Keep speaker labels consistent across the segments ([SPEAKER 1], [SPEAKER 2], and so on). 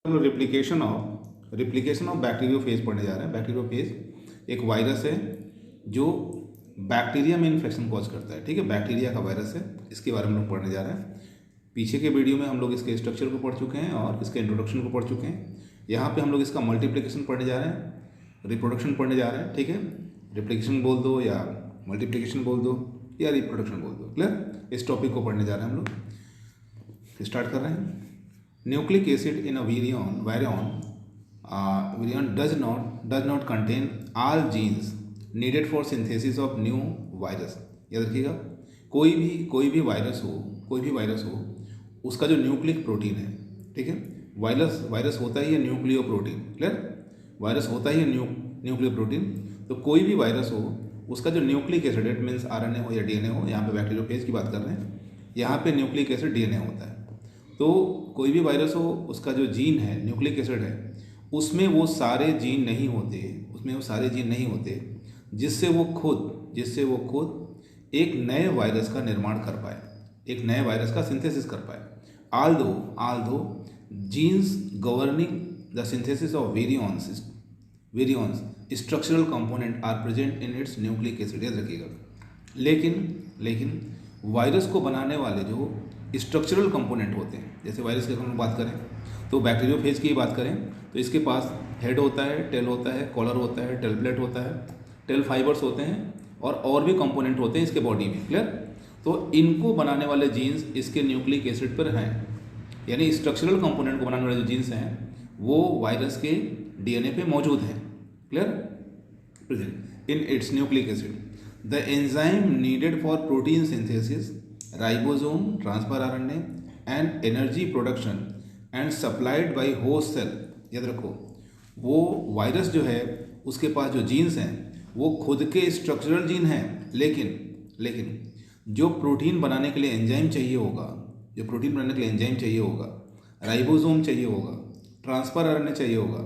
[SPEAKER 1] हम लोग replication of bacteriophage पढ़ने जा रहे हैं। बैक्टीरियोफेज एक वायरस है जो बैक्टीरिया में इन्फेक्शन कॉज करता है। ठीक है, बैक्टीरिया का वायरस है, इसके बारे में हम लोग पढ़ने जा रहे हैं। पीछे के वीडियो में हम लोग इसके स्ट्रक्चर को पढ़ चुके हैं और इसके इंट्रोडक्शन को पढ़ चुके हैं। यहाँ पे हम लोग इसका मल्टीप्लिकेशन पढ़ने जा रहे हैं, रिप्रोडक्शन पढ़ने जा रहे हैं। ठीक है, रिप्लिकेशन बोल दो या मल्टीप्लिकेशन बोल दो या रिप्रोडक्शन बोल दो। क्लियर, इस टॉपिक को पढ़ने जा रहे हैं हम लोग। स्टार्ट कर रहे हैं। Nucleic acid in a virion does not contain all genes needed for synthesis of new virus। याद रखिएगा, कोई भी वायरस हो उसका जो न्यूक्लिक प्रोटीन है, ठीक है, वायरस होता ही है न्यूक्लियो प्रोटीन। क्लियर, वायरस होता ही है न्यूक्लियो प्रोटीन। तो कोई भी वायरस हो उसका जो nucleic acid, it means RNA हो या डीएनए हो, यहाँ पे बैक्टीरियोफेज की बात कर रहे हैं, यहाँ पे न्यूक्लिक एसिड डीएनए होता है। तो कोई भी वायरस हो उसका जो जीन है, न्यूक्लिक एसिड है, उसमें वो सारे जीन नहीं होते जिससे वो खुद एक नए वायरस का निर्माण कर पाए, एक नए वायरस का सिंथेसिस कर पाए। Although genes governing the synthesis of variance structural component are present in its nucleic acid. याद रखिएगा, लेकिन वायरस को बनाने वाले जो स्ट्रक्चरल कंपोनेंट होते हैं, जैसे वायरस की अगर हम बात करें तो बैक्टीरियोफेज की बात करें तो इसके पास हेड होता है, टेल होता है, कॉलर होता है, टेल प्लेट होता है, टेल फाइबर्स होते हैं और भी कंपोनेंट होते हैं इसके बॉडी में। क्लियर, तो इनको बनाने वाले जीन्स इसके न्यूक्लिक एसिड पर हैं, यानी स्ट्रक्चरल कंपोनेंट को बनाने वाले जो जीन्स हैं वो वायरस के डीएनए पे मौजूद हैं। Clear, present in its nucleic acid. The enzyme needed for protein synthesis, ribosome, transfer RNA and energy production and supplied by host cell. याद रखो, वो वायरस जो है उसके पास जो जीन्स हैं वो खुद के स्ट्रक्चरल जीन हैं, लेकिन जो प्रोटीन बनाने के लिए एंजाइम चाहिए होगा, राइबोसोम चाहिए होगा, ट्रांसफर आरएनए चाहिए होगा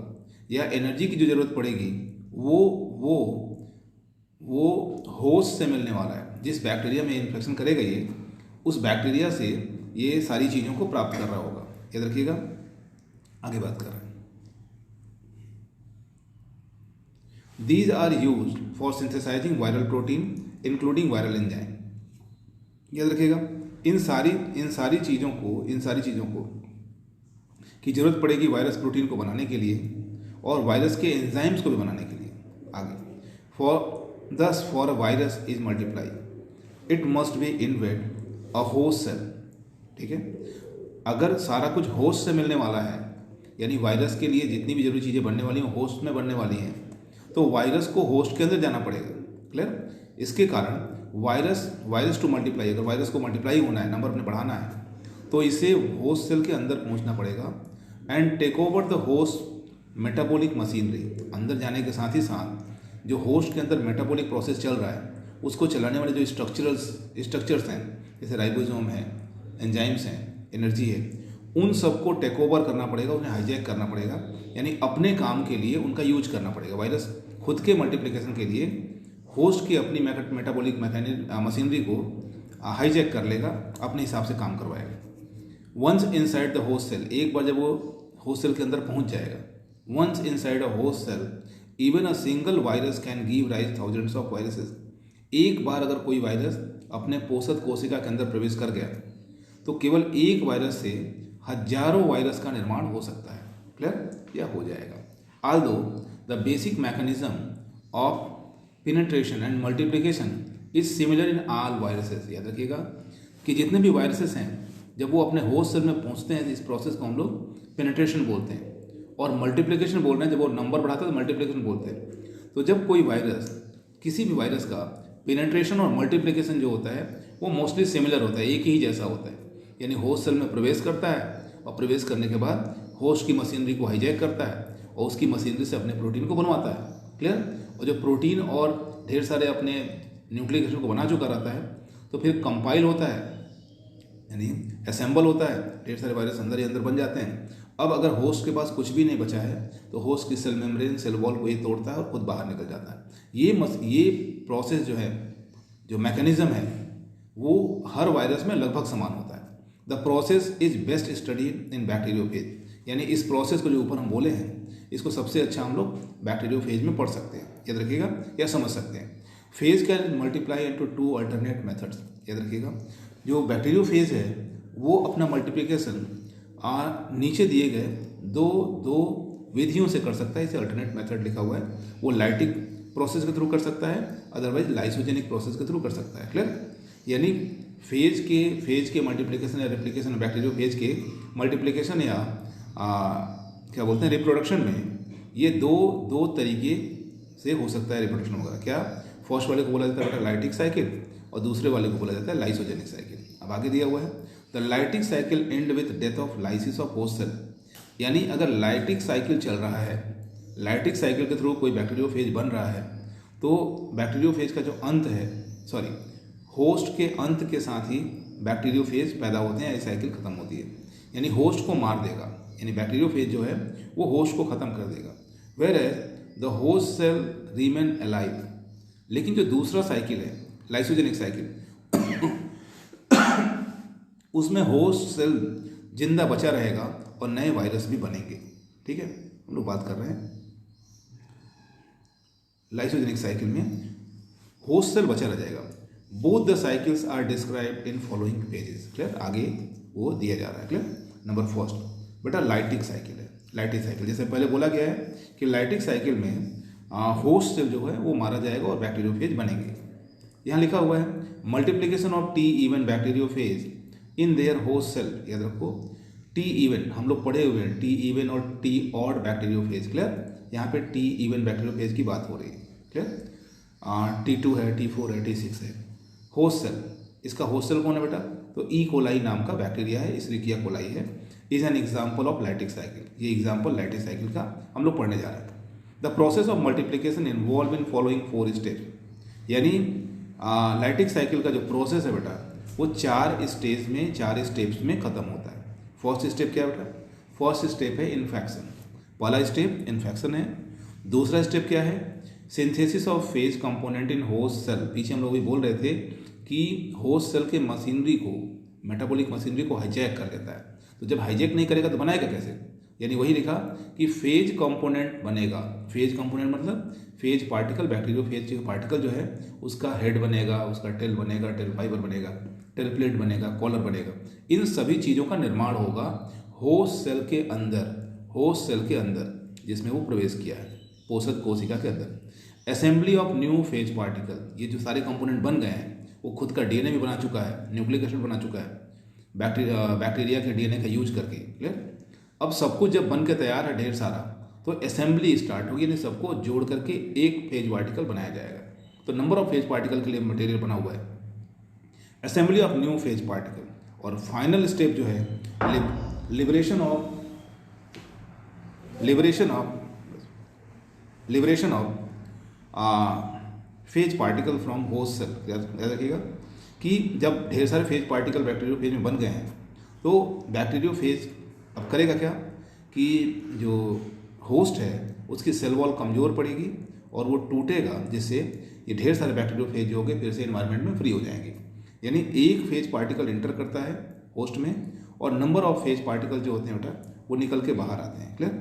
[SPEAKER 1] या एनर्जी की जो ज़रूरत पड़ेगी वो होस्ट से मिलने वाला है। जिस बैक्टीरिया में इन्फेक्शन करेगा ये, उस बैक्टीरिया से ये सारी चीज़ों को प्राप्त कर रहा होगा। याद रखिएगा, आगे बात कर रहे हैं। These are used for synthesizing viral protein including viral enzyme। याद रखिएगा, इन सारी चीज़ों को की जरूरत पड़ेगी वायरस प्रोटीन को बनाने के लिए और वायरस के एंजाइम्स को भी बनाने के लिए। आगे, for a virus is multiply it must be invade a host cell. ठीक है, अगर सारा कुछ होस्ट से मिलने वाला है, यानी वायरस के लिए जितनी भी जरूरी चीज़ें बनने वाली हैं होस्ट में बनने वाली हैं, तो वायरस को होस्ट के अंदर जाना पड़ेगा। क्लियर, इसके कारण वायरस टू मल्टीप्लाई, अगर वायरस को मल्टीप्लाई होना है, नंबर अपने बढ़ाना है, तो इसे होस्ट सेल के अंदर पहुंचना पड़ेगा and take over the host metabolic machinery. अंदर जाने के साथ ही साथ जो होस्ट के अंदर मेटाबॉलिक प्रोसेस चल रहा है उसको चलाने वाले जो स्ट्रक्चर्स हैं, जैसे राइबोसोम है, एंजाइम्स हैं, एनर्जी है, उन सबको टेक ओवर करना पड़ेगा, उन्हें हाईजैक करना पड़ेगा, यानी अपने काम के लिए उनका यूज करना पड़ेगा। वायरस खुद के मल्टीप्लिकेशन के लिए होस्ट की अपनी मेटाबॉलिक मशीनरी को हाईजैक कर लेगा, अपने हिसाब से काम करवाएगा। Once inside the host cell, एक बार जब वो होस्ट सेल के अंदर पहुंच जाएगा, once inside a host cell even a single virus can give rise thousands of viruses. एक बार अगर कोई वायरस अपने पोषक कोशिका के अंदर प्रवेश कर गया तो केवल एक वायरस से हजारों वायरस का निर्माण हो सकता है। क्लियर, या हो जाएगा। Aldous the basic mechanism of penetration and multiplication is similar in all viruses. याद रखिएगा कि जितने भी वायरसेस हैं जब वो अपने होस्ट सेल में पहुंचते हैं, इस प्रोसेस को हम लोग पेनिट्रेशन बोलते हैं, और मल्टीप्लिकेशन बोल रहे हैं, जब वो नंबर बढ़ाता है तो मल्टीप्लिकेशन बोलते हैं। तो जब कोई वायरस, किसी भी वायरस का पेनिट्रेशन और मल्टीप्लिकेशन जो होता है वो मोस्टली सिमिलर होता है, एक ही जैसा होता है, यानी होस्ट सेल में प्रवेश करता है और प्रवेश करने के बाद होस्ट की मशीनरी को हाईजैक करता है और उसकी मशीनरी से अपने प्रोटीन को बनवाता है। क्लियर, और जो प्रोटीन और ढेर सारे अपने न्यूक्लिक एसिड को बना चुका रहता है तो फिर कंपाइल होता है, यानी असेंबल होता है, ढेर सारे वायरस अंदर ही अंदर बन जाते हैं। अब अगर होस्ट के पास कुछ भी नहीं बचा है तो होस्ट की सेल मेम्ब्रेन, सेल वॉल को ये तोड़ता है और खुद बाहर निकल जाता है। ये प्रोसेस जो है, जो मैकेनिज्म है, वो हर वायरस में लगभग समान होता है। The process is best study in bacteriophage. यानी इस प्रोसेस को जो ऊपर हम बोले हैं इसको सबसे अच्छा हम लोग बैक्टीरियोफेज में पढ़ सकते हैं, याद रखिएगा, या समझ सकते हैं। Phase can multiply into 2 alternate methods, याद रखिएगा। जो बैक्टीरियोफेज है वो अपना मल्टीप्लिकेशन नीचे दिए गए दो विधियों से कर सकता है। इसे अल्टरनेट मेथड लिखा हुआ है। वो लाइटिक प्रोसेस के थ्रू कर सकता है, अदरवाइज लाइसोजेनिक प्रोसेस के थ्रू कर सकता है। क्लियर? यानी फेज के मल्टीप्लिकेशन या रेप्लिकेशन, बैक्टीरियोफेज के मल्टीप्लिकेशन या क्या बोलते हैं रिप्रोडक्शन में ये दो तरीके से हो सकता है रिप्रोडक्शन वगैरह। क्या? फर्स्ट वाले को बोला जाता है बेटा लाइटिक साइकिल और दूसरे वाले को बोला जाता है लाइसोजेनिक साइकिल। अब आगे दिया हुआ है the lytic cycle and with death of lysis of host cell. यानी अगर लाइटिक साइकिल चल रहा है, लाइटिक साइकिल के थ्रू कोई बैक्टीरियोफेज बन रहा है, तो बैक्टीरियोफेज का जो अंत है, होस्ट के अंत के साथ ही बैक्टीरियोफेज पैदा होते हैं, ये साइकिल खत्म होती है। यानी होस्ट को मार देगा, यानी बैक्टीरियोफेज जो है वो होस्ट को खत्म कर देगा। Whereas the host cell remain alive. लेकिन जो दूसरा साइकिल है लाइसोजेनिक साइकिल उसमें होस्ट सेल जिंदा बचा रहेगा और नए वायरस भी बनेंगे। ठीक है, हम लोग बात कर रहे हैं लाइसोजेनिक साइकिल में होस्ट सेल बचा रह जाएगा। Both the cycles are described in following pages. Clear? आगे वो दिया जा रहा है। क्लियर? नंबर फर्स्ट बेटा लाइटिक साइकिल है। लाइटिक साइकिल जैसे पहले बोला गया है कि लाइटिक साइकिल में होस्ट सेल जो है वो मारा जाएगा और बैक्टीरियोफेज बनेंगे। यहाँ लिखा हुआ है multiplication of T even bacteriophage in their host cell. याद रखो टी इवन हम लोग पढ़े हुए हैं, टी इवन और टी ऑड बैक्टीरियोफेज। क्लियर? यहाँ पे टी इवन बैक्टीरियोफेज की बात हो रही है। क्लियर? T2 है, T4 है, T6 है। होस्ट सेल, इसका होस्ट सेल कौन है बेटा? तो ई कोलाई नाम का बैक्टीरिया है, इस्रिकिया कोलाई है। Is an example of lytic cycle. ये एग्जाम्पल लाइटिक साइकिल का हम लोग पढ़ने जा रहे हैं। The process of multiplication involve in following 4 step. यानी लाइटिक साइकिल का जो प्रोसेस है बेटा वो 4 स्टेप्स में खत्म होता है। फर्स्ट स्टेप क्या है बेटा? फर्स्ट स्टेप है इन्फेक्शन। पहला स्टेप इन्फेक्शन है। दूसरा स्टेप क्या है? Synthesis of phage component in host cell. पीछे हम लोग भी बोल रहे थे कि होस्ट सेल के मशीनरी को, मेटाबॉलिक मशीनरी को हाईजैक कर लेता है। तो जब हाईजैक नहीं करेगा तो बनाएगा कैसे? यानी वही लिखा कि फेज कंपोनेंट बनेगा। फेज कंपोनेंट मतलब फेज पार्टिकल, बैक्टीरियोफेज पार्टिकल जो है उसका हेड बनेगा, उसका टेल बनेगा, टेल फाइबर बनेगा, टेल प्लेट बनेगा, कॉलर बनेगा। इन सभी चीज़ों का निर्माण होगा होस्ट सेल के अंदर, होस्ट सेल के अंदर जिसमें वो प्रवेश किया है, पोषक कोशिका के अंदर। Assembly of new phage particle, ये जो सारे कंपोनेंट बन गए हैं वो खुद का डीएनए भी बना चुका है, न्यूक्लिक एसिड बना चुका है बैक्टीरिया के डीएनए का यूज करके। क्लियर? अब सब कुछ जब बन के तैयार है ढेर सारा, तो असेंबली स्टार्ट होगी, यानी सबको जोड़ करके एक फेज पार्टिकल बनाया जाएगा। तो नंबर ऑफ फेज पार्टिकल के लिए मटेरियल बना हुआ है। Assembly of new phage particle. और फाइनल स्टेप जो है liberation of phage particle from host cell. याद रखिएगा कि जब ढेर सारे फेज पार्टिकल बैक्टीरियोफेज में बन गए हैं तो बैक्टीरियोफेज अब करेगा क्या कि जो होस्ट है उसकी सेल वॉल कमज़ोर पड़ेगी और वो टूटेगा, जिससे ये ढेर सारे बैक्टीरियोफेज जो होंगे फिर से इन्वायरमेंट में फ्री हो जाएंगे। यानी एक फेज पार्टिकल इंटर करता है होस्ट में और नंबर ऑफ फेज पार्टिकल जो होते हैं बेटा वो निकल के बाहर आते हैं। क्लियर?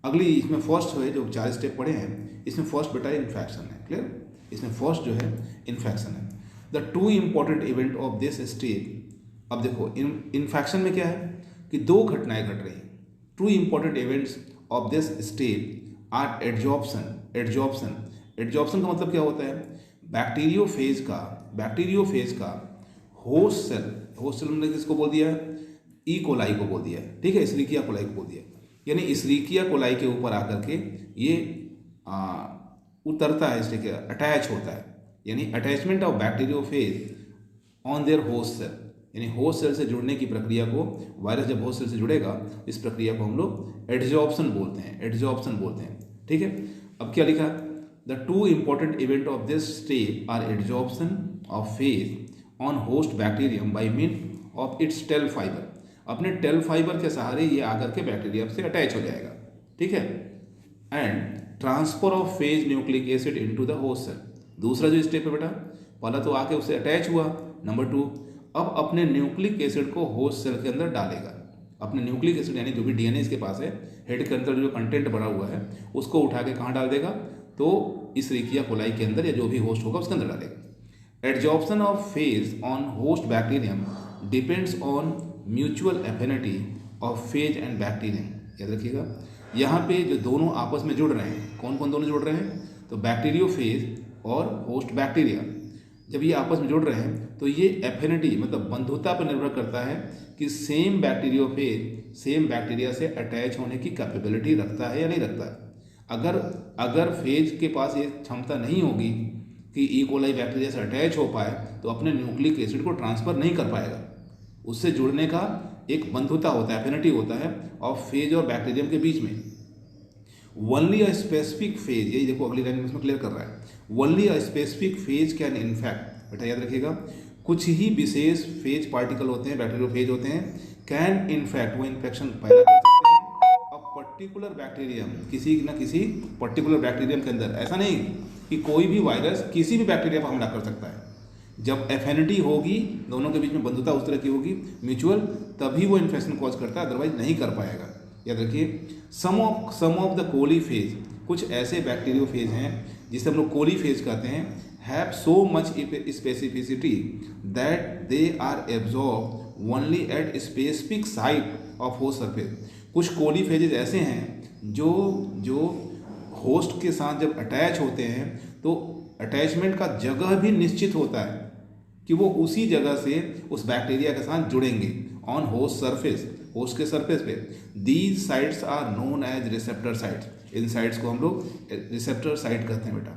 [SPEAKER 1] अगली इसमें फर्स्ट है जो 4 स्टेप पढ़े हैं, इसमें फर्स्ट बेटा इन्फेक्शन है। क्लियर? इसमें फर्स्ट जो है इन्फेक्शन है। The 2 important event of this step. अब देखो इन्फेक्शन में क्या है कि 2 घटनाएं घट रही हैं। 2 important events of this step are adsorption. Adsorption का मतलब क्या होता है? बैक्टीरियोफेज का होस्ट सेल ने किसको बोल दिया है? ई कोलाई को बोल दिया है। ठीक है, इस्रिकिया कोलाई को बोल दिया। यानी इस्रिकिया कोलाई के ऊपर आकर के ये उतरता है, इसलिए अटैच होता है। यानी attachment of bacteriophage on their host cell, यानी होस्ट सेल से जुड़ने की प्रक्रिया को, वायरस जब होस्ट सेल से जुड़ेगा इस प्रक्रिया को हम लोग एडजॉर्प्शन बोलते हैं। ठीक है, अब क्या लिखा? The 2 important event of this step are adsorption of phage on host bacterium by mean of its tail fibre. अपने टेल फाइबर के सहारे ये आकर के बैक्टीरिया से अटैच हो जाएगा। ठीक है, and transfer of phage nucleic acid into the host cell. दूसरा जो स्टेप है बेटा, पहला तो आके उससे अटैच हुआ, नंबर 2 अब अपने न्यूक्लिक एसिड को होस्ट सेल के अंदर डालेगा। अपने न्यूक्लिक एसिड यानी जो भी डीएनए इसके पास है, हेड के अंदर जो कंटेंट भरा हुआ है उसको उठा के कहाँ डाल देगा, तो इशरिकिया कोलाई के अंदर या जो भी होस्ट होगा उसके अंदर डालेगा। Adsorption of phage on host bacterium depends on mutual affinity of phase and bacterium. याद रखिएगा, यहाँ पे जो दोनों आपस में जुड़ रहे हैं, कौन कौन दोनों जुड़ रहे हैं, तो बैक्टीरियोफेज और होस्ट बैक्टीरिया जब ये आपस में जुड़ रहे हैं तो ये एफिनिटी मतलब बंधुता पर निर्भर करता है कि सेम बैक्टीरियोफेज सेम बैक्टीरिया से अटैच होने की कैपेबिलिटी रखता है या नहीं रखता है। अगर फेज के पास ये क्षमता नहीं होगी कि ई कोलाई बैक्टीरिया से अटैच हो पाए तो अपने न्यूक्लिक एसिड को ट्रांसफ़र नहीं कर पाएगा। उससे जुड़ने का एक बंधुता होता है, एफिनिटी होता है ऑफ फेज और बैक्टीरियम के बीच में। ओनली अ स्पेसिफिक फेज, यही देखो अगली लाइन में इसमें क्लियर कर रहा है, only a specific phase can in fact, बेटा याद रखिएगा, कुछ ही विशेष फेज पार्टिकल होते हैं, बैक्टीरियोफेज होते हैं, कैन इनफेक्ट, वो इन्फेक्शन पैदा कर सकते हैं अ पर्टिकुलर बैक्टीरियम, किसी न किसी पर्टिकुलर बैक्टीरियम के अंदर। ऐसा नहीं कि कोई भी वायरस किसी भी बैक्टीरिया पर हमला कर सकता है। जब एफिनिटी होगी, दोनों के बीच में बंधुता उस तरह की होगी म्यूचुअल, तभी वो इन्फेक्शन कॉज करता है, अदरवाइज नहीं कर पाएगा। याद रखिए, सम ऑफ द कोली फेज, कुछ ऐसे बैक्टीरियोफेज हैं जिसे हम लोग कोली फेज कहते हैं, have so much specificity that they are absorb only at specific site of host surface. कुछ कोली फेजेज ऐसे हैं जो होस्ट के साथ जब अटैच होते हैं तो अटैचमेंट का जगह भी निश्चित होता है कि वो उसी जगह से उस बैक्टीरिया के साथ जुड़ेंगे ऑन होस्ट सरफेस, होस्ट के सरफेस पे। These sites are known as receptor sites, इन साइट्स को हम लोग रिसेप्टर साइट कहते हैं बेटा।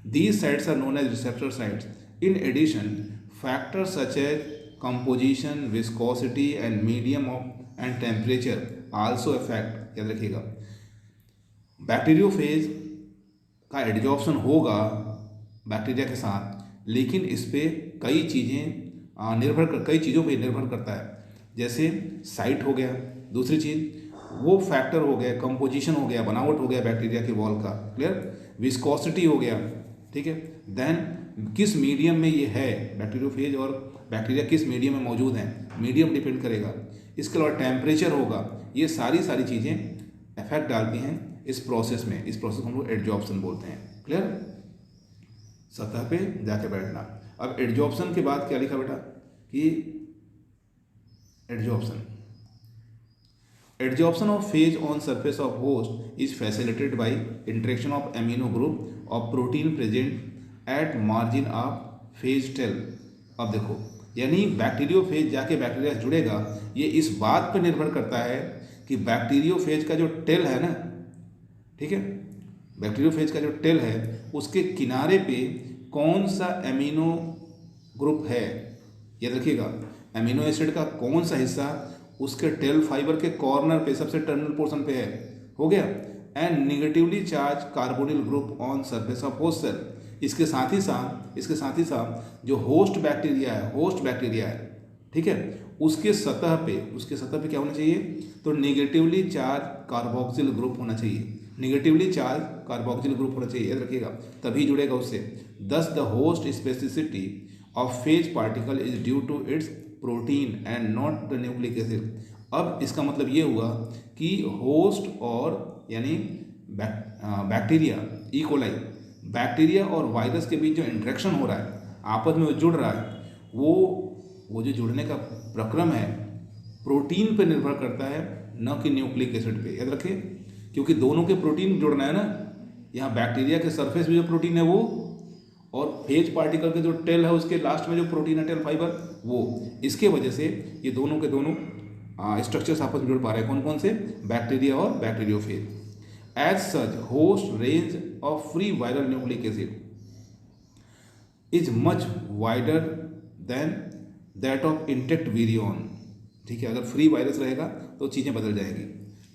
[SPEAKER 1] These sites are known as receptor sites. In addition factors such as composition, viscosity and medium of and temperature also affect. याद रखिएगा, bacteriophage का एडजॉर्प्शन होगा बैक्टीरिया के साथ, लेकिन इस पर कई चीज़ों पे निर्भर करता है। जैसे साइट हो गया, दूसरी चीज़ वो फैक्टर हो गया, कंपोजिशन हो गया, बनावट हो गया बैक्टीरिया के वॉल का, क्लियर, विस्कोसिटी हो गया, ठीक है, देन किस मीडियम में ये है, बैक्टीरियोफेज और बैक्टीरिया किस मीडियम में मौजूद हैं, मीडियम डिपेंड करेगा। इसके अलावा टेम्परेचर होगा। ये सारी चीज़ें इफेक्ट डालती हैं इस प्रोसेस में। इस प्रोसेस को हम लोग एडजॉर्प्शन बोलते हैं, क्लियर। सतह पे जाके बैठना। अब एडजॉर्प्शन के बाद क्या लिखा बेटा कि adsorption of phage on surface of host is facilitated by interaction of amino group of protein present at margin of phage tail. अब देखो, यानी बैक्टीरियोफेज जाके बैक्टीरिया से जुड़ेगा, ये इस बात पर निर्भर करता है कि बैक्टीरियोफेज का जो टेल है ना, ठीक है, बैक्टीरियोफेज का जो टेल है उसके किनारे पे कौन सा एमिनो ग्रुप है। याद रखिएगा, एमिनो एसिड का कौन सा हिस्सा उसके टेल फाइबर के कॉर्नर पे, सबसे टर्मिनल पोर्शन पे है, हो गया। And negatively charge carbonyl group on surface of host cell. इसके साथ ही साथ जो होस्ट बैक्टीरिया है, ठीक है, उसके सतह पे क्या होना चाहिए, तो निगेटिवली चार्ज कार्बोक्सिल ग्रुप होना चाहिए, याद रखिएगा, तभी जुड़ेगा उससे। Thus the host specificity of phage particle is due to its protein and not the nucleic acid. अब इसका मतलब ये हुआ कि होस्ट और यानी बैक्टीरिया, ई कोलाई, बैक्टीरिया और वायरस के बीच जो इंटरेक्शन हो रहा है, आपस में जुड़ रहा है, वो जो जुड़ने का प्रक्रम है प्रोटीन पे निर्भर करता है, न कि न्यूक्लिक एसिड पे। याद रखें, क्योंकि दोनों के प्रोटीन जुड़ना है ना। यहाँ बैक्टीरिया के सरफेस में जो प्रोटीन है वो, और फेज पार्टिकल के जो टेल है उसके लास्ट में जो प्रोटीन है, टेल फाइबर, वो, इसके वजह से ये दोनों के दोनों स्ट्रक्चर्स आपस में जुड़ पा रहे हैं। कौन कौन से, बैक्टीरिया और bacteriophage. As such host range of free viral nucleic acid is much wider than that of intact virion. ठीक है, अगर फ्री वायरस रहेगा तो चीज़ें बदल जाएंगी।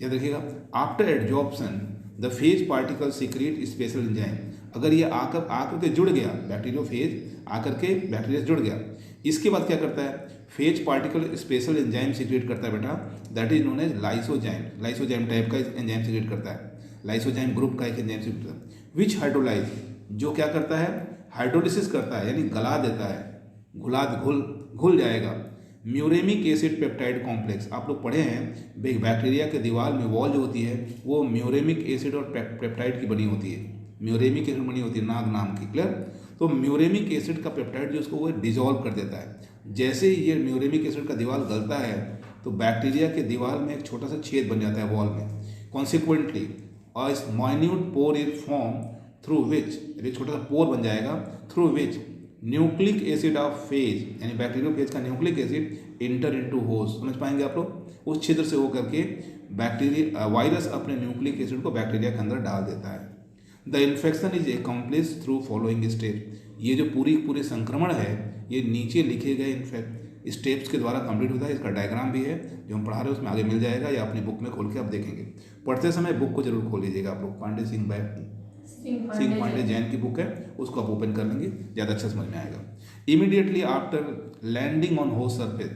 [SPEAKER 1] याद रखिएगा, after adsorption the phase particle secret special enzyme. अगर ये आकर के जुड़ गया, बैक्टीरियोफेज आकर के बैक्टीरिया से जुड़ गया, इसके बाद क्या करता है, phage particle special enzyme secrete करता है बेटा, that is known as lysozyme type का एंजाइम सीक्रेट करता है, लाइसोजाइम ग्रुप का एक एंजाइम सीक्रेट करता है। विच हाइड्रोलाइज, जो क्या करता है, हाइड्रोलिसिस करता है, यानी गला देता है, घुल जाएगा। म्यूरेमिक एसिड पेप्टाइड कॉम्प्लेक्स, आप लोग पढ़े हैं बैक्टीरिया के दीवार में वॉल जो होती है वो म्यूरेमिक एसिड और पेप्टाइड की बनी होती है, म्यूरेमिक एसिड बनी होती है नाग नाम की, क्लियर। तो म्यूरेमिक एसिड का पेप्टाइड जो उसको वो डिजॉल्व कर देता है। जैसे ही ये म्यूरेमिक एसिड का दीवार गलता है तो बैक्टीरिया के दीवार में एक छोटा सा छेद बन जाता है वॉल में। Consequently a minute pour is form through which, एक छोटा सा पोर बन जाएगा through which nucleic acid of phase यानी बैक्टीरियल फेज का nucleic acid inter into host, समझ पाएंगे आप लोग। उस छिद्र से होकर के बैक्टीरिया वायरस अपने न्यूक्लिक एसिड को बैक्टीरिया के अंदर डाल देता है। The infection is accomplish through following step, ये जो पूरी संक्रमण है ये नीचे लिखे गए स्टेप्स के द्वारा कंप्लीट होता है। इसका डायग्राम भी है जो हम पढ़ा रहे हैं उसमें आगे मिल जाएगा या अपनी बुक में खोल के आप देखेंगे। पढ़ते समय बुक को जरूर खोल लीजिएगा आप लोग, पांडे सिंह पांडे जैन की बुक है, उसको आप ओपन कर लेंगे, ज़्यादा अच्छा समझ में आएगा। Immediately after landing on host surface,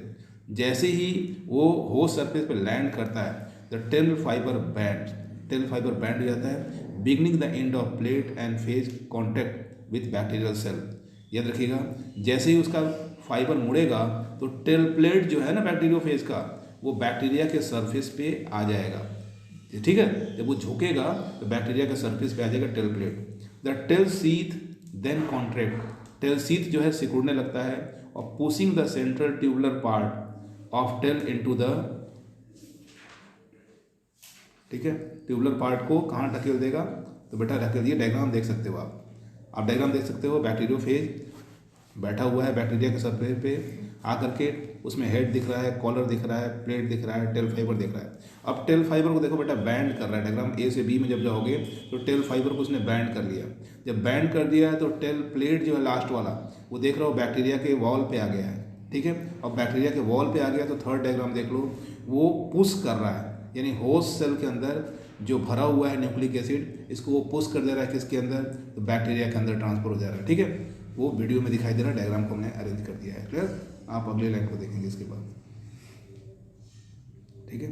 [SPEAKER 1] जैसे ही वो होस्ट सरफेस पर लैंड करता है द टेल फाइबर बैंड हो जाता है, beginning the end of plate and phage contact with bacterial cell. याद रखिएगा, जैसे ही उसका फाइबर मुड़ेगा तो टेल प्लेट जो है ना बैक्टीरियो फेज का, वो बैक्टीरिया के सरफेस पे आ जाएगा, ठीक है। जब वो झुकेगा तो बैक्टीरिया के सरफेस पे आ जाएगा tail plate. The tail sheath then contract, tail sheath जो है सिकुड़ने लगता है और pushing the central tubular part of tail into the, ठीक है, ट्यूबुलर पार्ट को कहाँ ढकेल देगा, तो बेटा ढकेल दिए, डायग्राम देख सकते हो आप डायग्राम देख सकते हो। बैक्टीरियो फेज बैठा हुआ है बैक्टीरिया के सरफेस पे आकर के, उसमें हेड दिख रहा है, कॉलर दिख रहा है, प्लेट दिख रहा है, टेल फाइबर दिख रहा है। अब टेल फाइबर को देखो बेटा बैंड कर रहा है, डायग्राम ए से बी में जब जाओगे तो टेल फाइबर को उसने बैंड कर लिया। जब बैंड कर दिया है तो टेल प्लेट जो है लास्ट वाला वो देख रहा हो बैक्टीरिया के वॉल पे आ गया है, ठीक है। अब बैक्टीरिया के वॉल पे आ गया तो थर्ड डायग्राम देख लो, वो पुश कर रहा है, यानी होस्ट सेल के अंदर जो भरा हुआ है न्यूक्लिक एसिड इसको वो पुश कर दे रहा है किसके अंदर, तो बैक्टीरिया के अंदर ट्रांसफर हो जा रहा है, ठीक है। वो वीडियो में दिखाई दे रहा है, डायग्राम को हमने अरेंज कर दिया है, क्लियर। आप अगले लाइन को देखेंगे इसके बाद, ठीक है।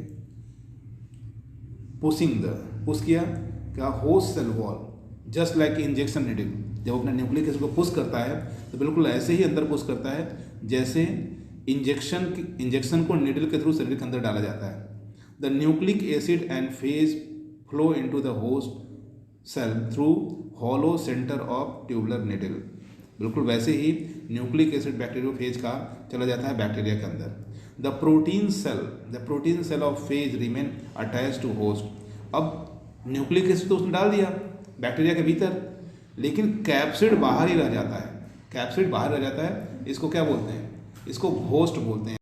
[SPEAKER 1] पुश किया क्या, host cell wall just like injection needle, जब अपने न्यूक्लिक एसिड को पुश करता है तो बिल्कुल ऐसे ही अंदर पुश करता है जैसे इंजेक्शन को नीडल के थ्रू शरीर के अंदर डाला जाता है। The nucleic acid and phage flow into the host cell through hollow centre of tubular needle, बिल्कुल वैसे ही न्यूक्लिक एसिड बैक्टीरियोफेज का चला जाता है बैक्टीरिया के अंदर। The protein cell of phage remain attach to host, अब न्यूक्लिक एसिड तो उसने डाल दिया बैक्टीरिया के भीतर, लेकिन कैप्सिड बाहर ही रह जाता है, इसको क्या बोलते हैं, इसको होस्ट बोलते हैं।